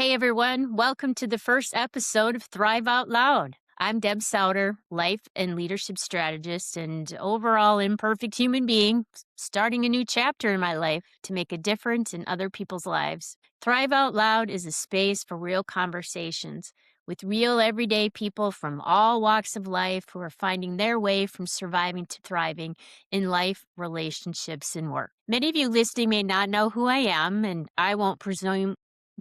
Hey everyone, welcome to the first episode of Thrive Out Loud. I'm Deb Sauder, life and leadership strategist and overall imperfect human being, starting a new chapter in my life to make a difference in other people's lives. Thrive Out Loud is a space for real conversations with real everyday people from all walks of life who are finding their way from surviving to thriving in life, relationships, and work. Many of you listening may not know who I am, and I won't presume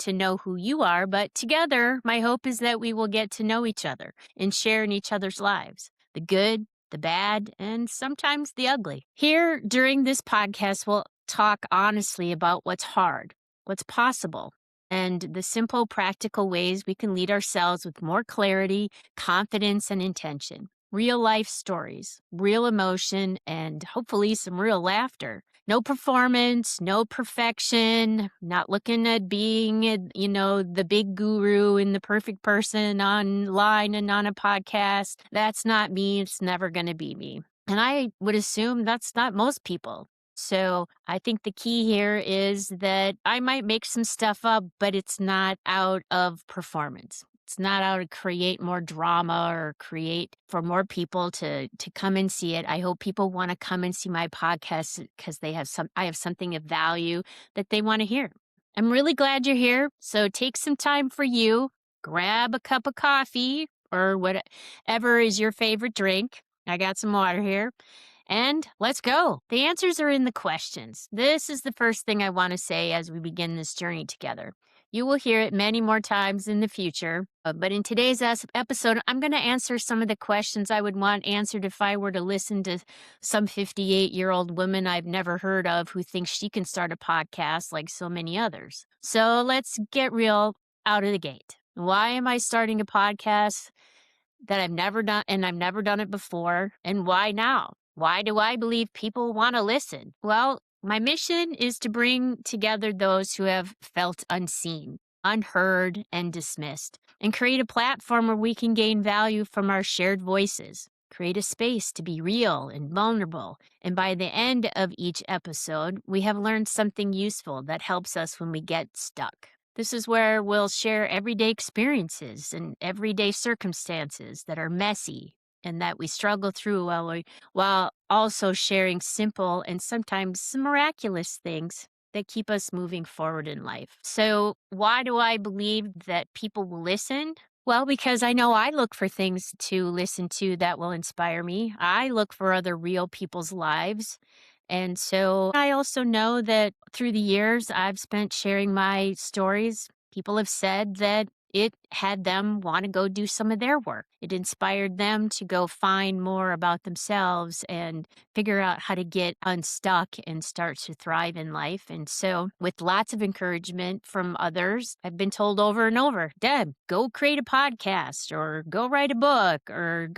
to know who you are, but together, my hope is that we will get to know each other and share in each other's lives, the good, the bad, and sometimes the ugly. Here during this podcast, we'll talk honestly about what's hard, what's possible, and the simple, practical ways we can lead ourselves with more clarity, confidence, and intention. Real life stories, real emotion, and hopefully some real laughter. No performance, no perfection, not looking at being, the big guru and the perfect person online and on a podcast. That's not me. It's never going to be me. And I would assume that's not most people. So I think the key here is that I might make some stuff up, but it's not out of performance. It's not out to create more drama or create for more people to come and see it. I hope people want to come and see my podcast because I have something of value that they want to hear. I'm really glad you're here. So take some time for you, grab a cup of coffee or whatever is your favorite drink. I got some water here. And let's go. The answers are in the questions. This is the first thing I want to say as we begin this journey together. You will hear it many more times in the future, but in today's episode, I'm going to answer some of the questions I would want answered if I were to listen to some 58-year-old woman I've never heard of who thinks she can start a podcast like so many others. So let's get real out of the gate. Why am I starting a podcast that I've never done, and I've never done it before, and why now? Why do I believe people want to listen? Well, my mission is to bring together those who have felt unseen, unheard, and dismissed, and create a platform where we can gain value from our shared voices. Create a space to be real and vulnerable. And by the end of each episode, we have learned something useful that helps us when we get stuck. This is where we'll share everyday experiences and everyday circumstances that are messy and that we struggle through while also sharing simple and sometimes some miraculous things that keep us moving forward in life. So why do I believe that people will listen? Well, because I know I look for things to listen to that will inspire me. I look for other real people's lives. And so I also know that through the years I've spent sharing my stories, people have said that it had them want to go do some of their work. It inspired them to go find more about themselves and figure out how to get unstuck and start to thrive in life. And so, with lots of encouragement from others, I've been told over and over, Deb, go create a podcast or go write a book or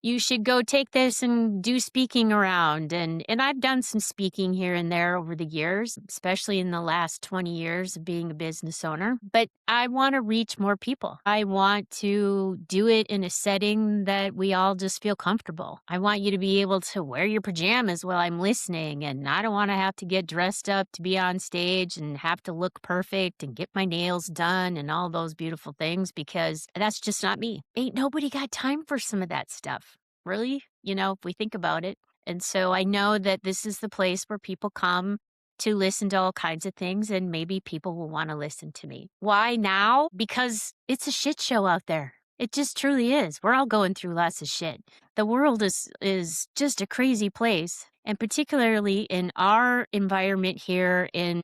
you should go take this and do speaking around. And I've done some speaking here and there over the years, especially in the last 20 years of being a business owner. But I want to reach more people. I want to do it in a setting that we all just feel comfortable. I want you to be able to wear your pajamas while I'm listening. And I don't want to have to get dressed up to be on stage and have to look perfect and get my nails done and all those beautiful things because that's just not me. Ain't nobody got time for some of that stuff. Really, if we think about it. And so I know that this is the place where people come to listen to all kinds of things, and maybe people will want to listen to me. Why now? Because it's a shit show out there. It just truly is. We're all going through lots of shit. The world is just a crazy place, and particularly in our environment here in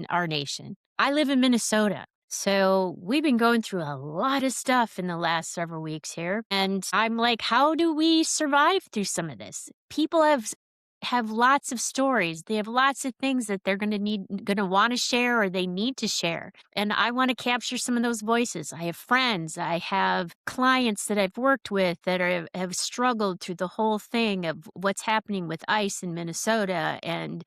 our nation. I live in Minnesota. So we've been going through a lot of stuff in the last several weeks here. And I'm like, how do we survive through some of this? People have lots of stories. They have lots of things that they're going to want to share or they need to share. And I want to capture some of those voices. I have friends, I have clients that I've worked with that have struggled through the whole thing of what's happening with ICE in Minnesota and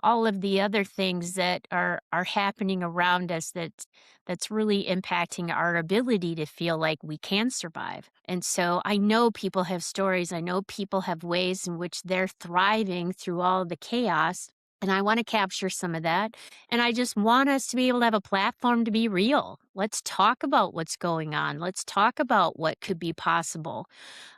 all of the other things that are happening around us that's really impacting our ability to feel like we can survive. And so I know people have stories. I know people have ways in which they're thriving through all the chaos. And I want to capture some of that. And I just want us to be able to have a platform to be real. Let's talk about what's going on. Let's talk about what could be possible.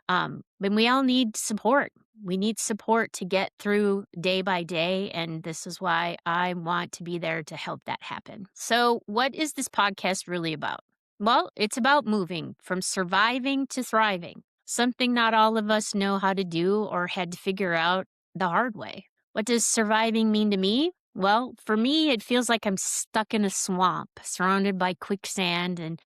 And we all need support. We need support to get through day by day. And this is why I want to be there to help that happen. So, what is this podcast really about? Well, it's about moving from surviving to thriving, something not all of us know how to do or had to figure out the hard way. What does surviving mean to me? Well, for me, it feels like I'm stuck in a swamp, surrounded by quicksand, and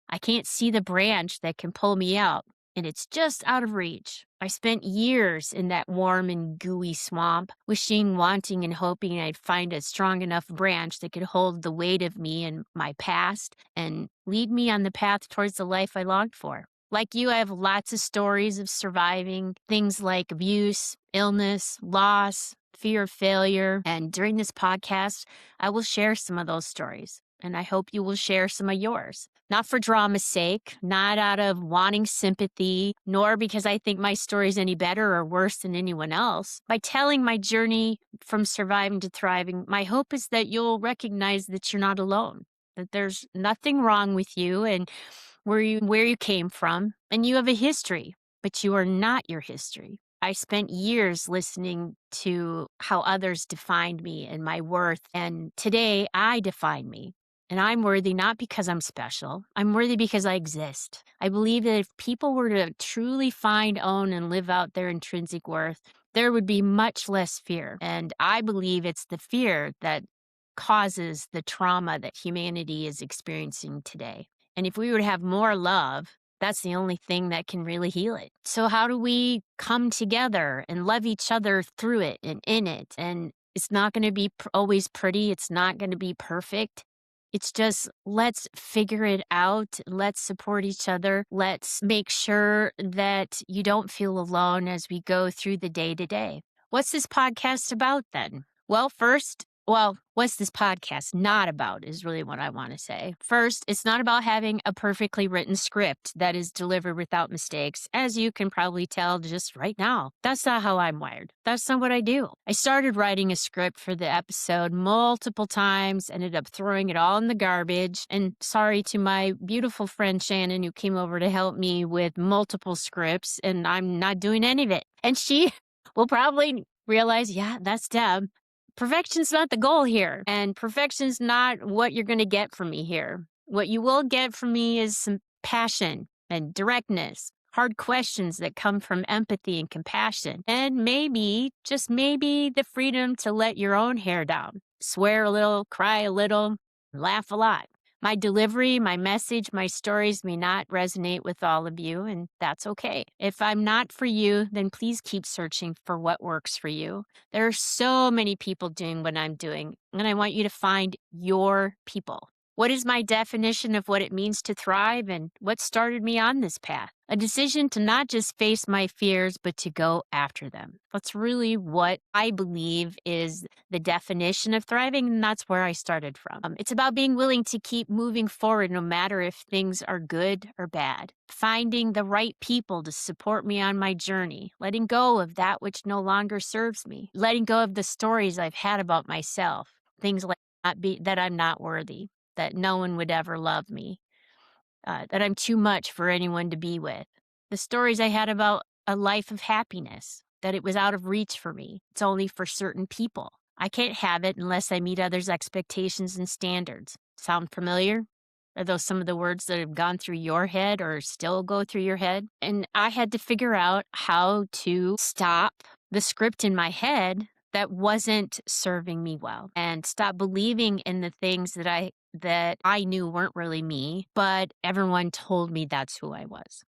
I can't see the branch that can pull me out, and it's just out of reach. I spent years in that warm and gooey swamp, wishing, wanting, and hoping I'd find a strong enough branch that could hold the weight of me and my past and lead me on the path towards the life I longed for. Like you, I have lots of stories of surviving things like abuse, illness, loss, fear of failure. And during this podcast, I will share some of those stories. And I hope you will share some of yours. Not for drama's sake, not out of wanting sympathy, nor because I think my story is any better or worse than anyone else. By telling my journey from surviving to thriving, my hope is that you'll recognize that you're not alone, that there's nothing wrong with you and where you came from, and you have a history, but you are not your history. I spent years listening to how others defined me and my worth, and today I define me. And I'm worthy not because I'm special. I'm worthy because I exist. I believe that if people were to truly find, own, and live out their intrinsic worth, there would be much less fear. And I believe it's the fear that causes the trauma that humanity is experiencing today. And if we were to have more love, that's the only thing that can really heal it. So, how do we come together and love each other through it and in it? And it's not going to be always pretty, it's not going to be perfect. It's just let's figure it out. Let's support each other. Let's make sure that you don't feel alone as we go through the day to day. What's this podcast about then? What's this podcast not about is really what I want to say. First, it's not about having a perfectly written script that is delivered without mistakes, as you can probably tell just right now. That's not how I'm wired. That's not what I do. I started writing a script for the episode multiple times, ended up throwing it all in the garbage. And sorry to my beautiful friend Shannon, who came over to help me with multiple scripts, and I'm not doing any of it. And she will probably realize, yeah, that's Deb. Perfection's not the goal here, and perfection's not what you're going to get from me here. What you will get from me is some passion and directness, hard questions that come from empathy and compassion, and maybe, just maybe, the freedom to let your own hair down, swear a little, cry a little, laugh a lot. My delivery, my message, my stories may not resonate with all of you, and that's okay. If I'm not for you, then please keep searching for what works for you. There are so many people doing what I'm doing, and I want you to find your people. What is my definition of what it means to thrive and what started me on this path? A decision to not just face my fears, but to go after them. That's really what I believe is the definition of thriving, and that's where I started from. It's about being willing to keep moving forward no matter if things are good or bad. Finding the right people to support me on my journey. Letting go of that which no longer serves me. Letting go of the stories I've had about myself. Things like that I'm not worthy, that no one would ever love me, that I'm too much for anyone to be with. The stories I had about a life of happiness, that it was out of reach for me. It's only for certain people. I can't have it unless I meet others' expectations and standards. Sound familiar? Are those some of the words that have gone through your head or still go through your head? And I had to figure out how to stop the script in my head that wasn't serving me well and stop believing in the things that I knew weren't really me, but everyone told me that's who I was.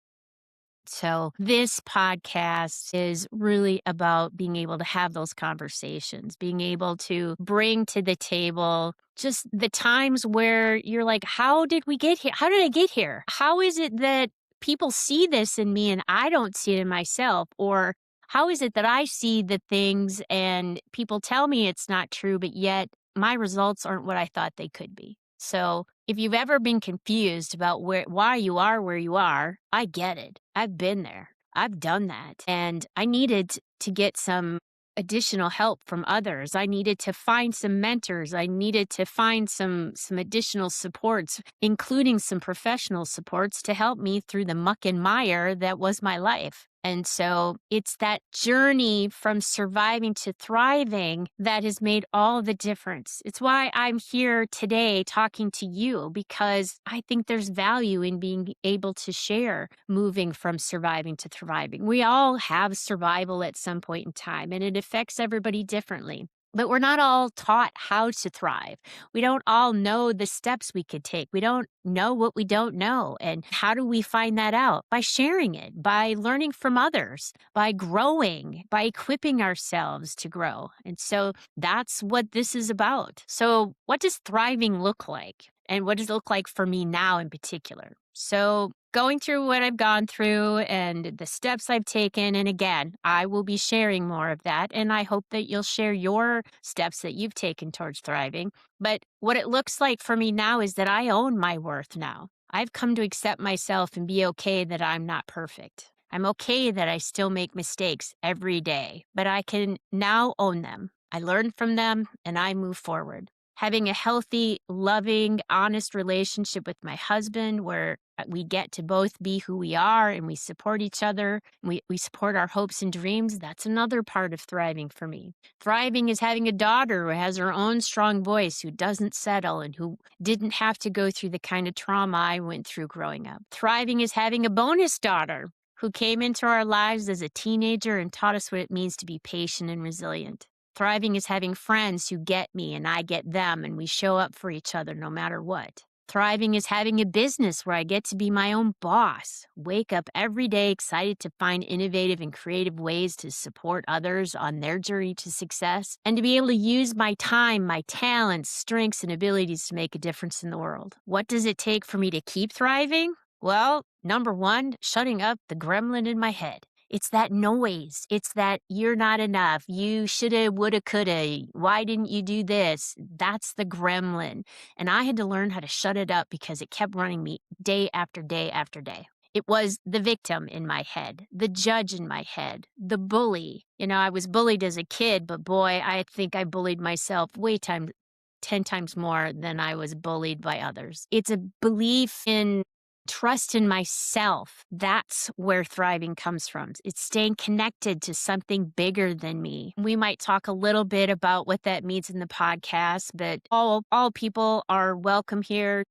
So this podcast is really about being able to have those conversations, being able to bring to the table just the times where you're like, how did we get here? How did I get here? How is it that people see this in me and I don't see it in myself? Or how is it that I see the things and people tell me it's not true, but yet my results aren't what I thought they could be? So if you've ever been confused about why you are where you are, I get it. I've been there. I've done that. And I needed to get some additional help from others. I needed to find some mentors. I needed to find some additional supports, including some professional supports to help me through the muck and mire that was my life. And so it's that journey from surviving to thriving that has made all the difference. It's why I'm here today talking to you, because I think there's value in being able to share moving from surviving to thriving. We all have survival at some point in time, and it affects everybody differently. But we're not all taught how to thrive. We don't all know the steps we could take. We don't know what we don't know. And how do we find that out? By sharing it, by learning from others, by growing, by equipping ourselves to grow. And so that's what this is about. So, what does thriving look like? And what does it look like for me now in particular? So, going through what I've gone through and the steps I've taken, and again, I will be sharing more of that. And I hope that you'll share your steps that you've taken towards thriving. But what it looks like for me now is that I own my worth now. I've come to accept myself and be okay that I'm not perfect. I'm okay that I still make mistakes every day, but I can now own them. I learn from them and I move forward. Having a healthy, loving, honest relationship with my husband where we get to both be who we are and we support each other. We support our hopes and dreams. That's another part of thriving for me. Thriving is having a daughter who has her own strong voice, who doesn't settle and who didn't have to go through the kind of trauma I went through growing up. Thriving is having a bonus daughter who came into our lives as a teenager and taught us what it means to be patient and resilient. Thriving is having friends who get me and I get them, and we show up for each other no matter what. Thriving is having a business where I get to be my own boss, wake up every day excited to find innovative and creative ways to support others on their journey to success, and to be able to use my time, my talents, strengths, and abilities to make a difference in the world. What does it take for me to keep thriving? Well, number one, shutting up the gremlin in my head. It's that noise. It's that you're not enough. You shoulda, woulda, coulda. Why didn't you do this? That's the gremlin. And I had to learn how to shut it up because it kept running me day after day after day. It was the victim in my head, the judge in my head, the bully. I was bullied as a kid, but boy, I think I bullied myself 10 times more than I was bullied by others. It's a belief in trust in myself. That's where thriving comes from. It's staying connected to something bigger than me. We might talk a little bit about what that means in the podcast, but all people are welcome here.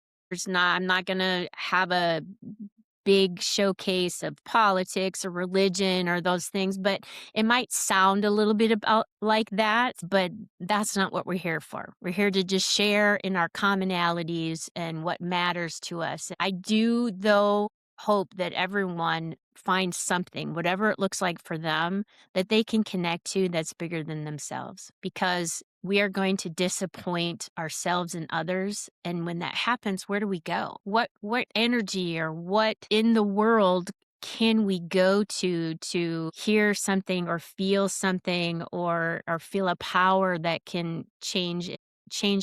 I'm not going to have a big showcase of politics or religion or those things, but it might sound a little bit about like that, but that's not what we're here for. We're here to just share in our commonalities and what matters to us. I do, though, hope that everyone finds something, whatever it looks like for them, that they can connect to that's bigger than themselves, because we are going to disappoint ourselves and others. And when that happens, where do we go? What energy or what in the world can we go to hear something or feel something or feel a power that can change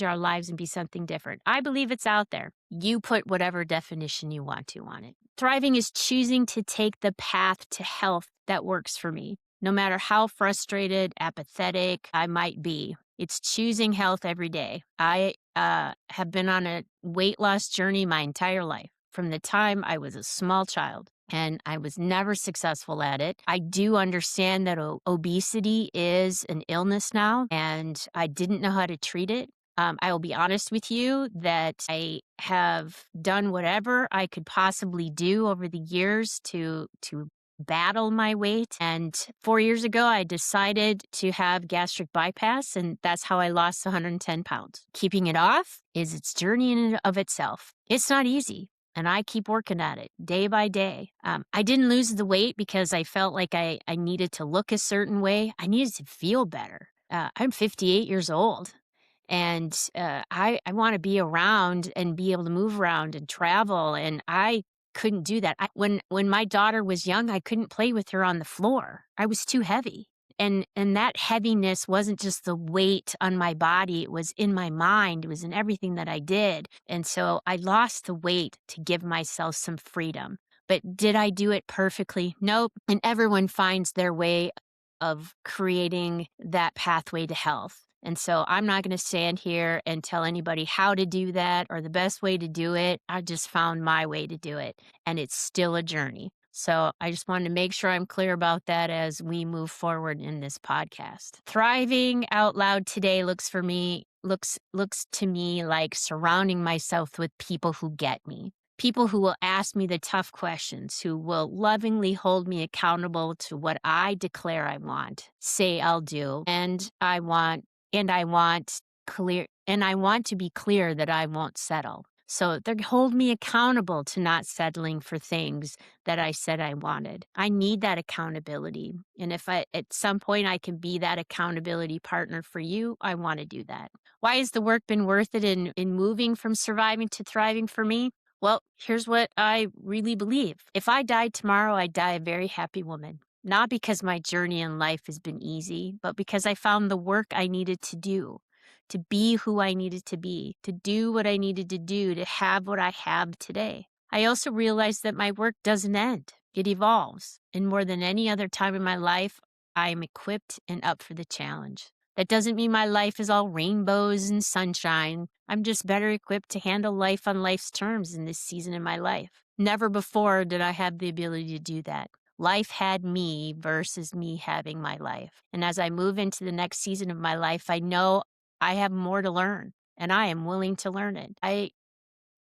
our lives and be something different? I believe it's out there. You put whatever definition you want to on it. Thriving is choosing to take the path to health that works for me, no matter how frustrated, apathetic I might be. It's choosing health every day. I have been on a weight loss journey my entire life, from the time I was a small child, and I was never successful at it. I do understand that obesity is an illness now, and I didn't know how to treat it. I will be honest with you that I have done whatever I could possibly do over the years to battle my weight. And 4 years ago, I decided to have gastric bypass, and that's how I lost 110 pounds. Keeping it off is its journey in and of itself. It's not easy, and I keep working at it day by day. I didn't lose the weight because I felt like I needed to look a certain way. I needed to feel better. I'm 58 years old. And I want to be around and be able to move around and travel. And I couldn't do that. When my daughter was young, I couldn't play with her on the floor. I was too heavy. And that heaviness wasn't just the weight on my body. It was in my mind. It was in everything that I did. And so I lost the weight to give myself some freedom. But did I do it perfectly? Nope. And everyone finds their way of creating that pathway to health. And so I'm not going to stand here and tell anybody how to do that or the best way to do it. I just found my way to do it, and it's still a journey. So I just wanted to make sure I'm clear about that as we move forward in this podcast. Thriving out loud today looks to me like surrounding myself with people who get me. People who will ask me the tough questions, who will lovingly hold me accountable to what I declare I want, say I'll do, and I want to be clear that I won't settle. So they hold me accountable to not settling for things that I said I wanted. I need that accountability. And if at some point I can be that accountability partner for you, I want to do that. Why has the work been worth it in moving from surviving to thriving for me? Well, here's what I really believe. If I died tomorrow, I'd die a very happy woman. Not because my journey in life has been easy, but because I found the work I needed to be who I needed to be, to do what I needed to do to have what I have today. I also realized that my work doesn't end. It evolves. And more than any other time in my life, I am equipped and up for the challenge. That doesn't mean my life is all rainbows and sunshine. I'm just better equipped to handle life on life's terms in this season in my life. Never before did I have the ability to do that. Life had me versus me having my life. And as I move into the next season of my life, I know I have more to learn, and I am willing to learn it. I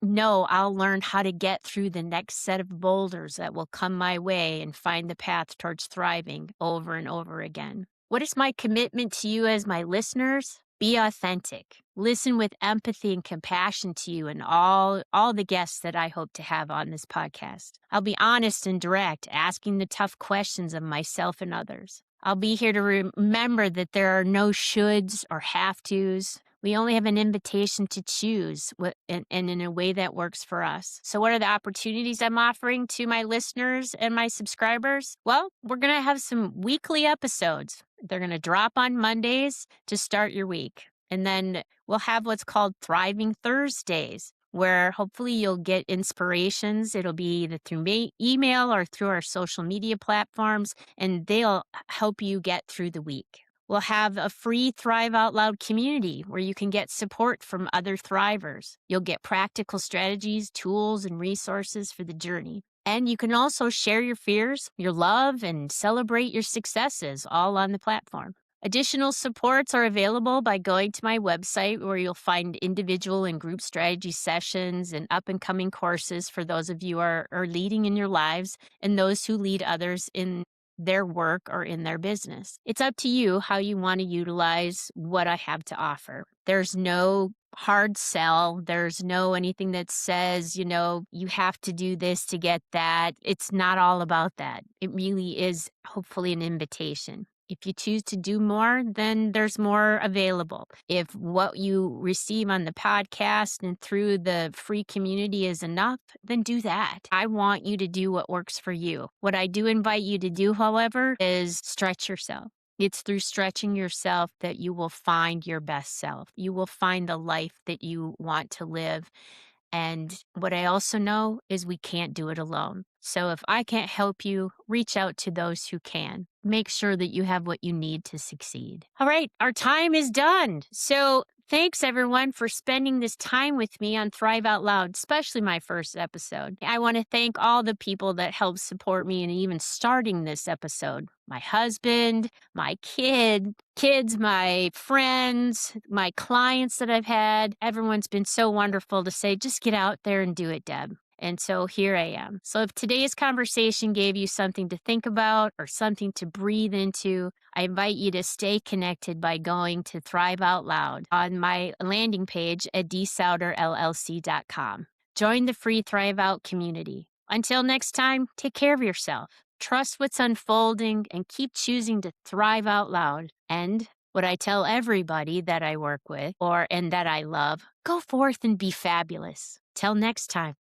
know I'll learn how to get through the next set of boulders that will come my way and find the path towards thriving over and over again. What is my commitment to you as my listeners? Be authentic. Listen with empathy and compassion to you and all the guests that I hope to have on this podcast. I'll be honest and direct, asking the tough questions of myself and others. I'll be here to remember that there are no shoulds or have-tos. We only have an invitation to choose and in a way that works for us. So what are the opportunities I'm offering to my listeners and my subscribers? Well, we're going to have some weekly episodes. They're going to drop on Mondays to start your week. And then we'll have what's called Thriving Thursdays, where hopefully you'll get inspirations. It'll be either through email or through our social media platforms, and they'll help you get through the week. We'll have a free Thrive Out Loud community where you can get support from other thrivers. You'll get practical strategies, tools, and resources for the journey. And you can also share your fears, your love, and celebrate your successes all on the platform. Additional supports are available by going to my website, where you'll find individual and group strategy sessions and up-and-coming courses for those of you who are leading in your lives and those who lead others in their work or in their business. It's up to you how you want to utilize what I have to offer. There's no hard sell. There's no anything that says, you have to do this to get that. It's not all about that. It really is hopefully an invitation. If you choose to do more, then there's more available. If what you receive on the podcast and through the free community is enough, then do that. I want you to do what works for you. What I do invite you to do, however, is stretch yourself. It's through stretching yourself that you will find your best self. You will find the life that you want to live. And what I also know is we can't do it alone. So if I can't help you, reach out to those who can. Make sure that you have what you need to succeed. All right, our time is done. So thanks everyone for spending this time with me on Thrive Out Loud, especially my first episode. I want to thank all the people that helped support me in even starting this episode. My husband, my kids, my friends, my clients that I've had. Everyone's been so wonderful to say, just get out there and do it, Deb. And so here I am. So if today's conversation gave you something to think about or something to breathe into, I invite you to stay connected by going to Thrive Out Loud on my landing page at dsauderllc.com. Join the free Thrive Out community. Until next time, take care of yourself. Trust what's unfolding and keep choosing to thrive out loud. And what I tell everybody that I work with and that I love, go forth and be fabulous. Till next time.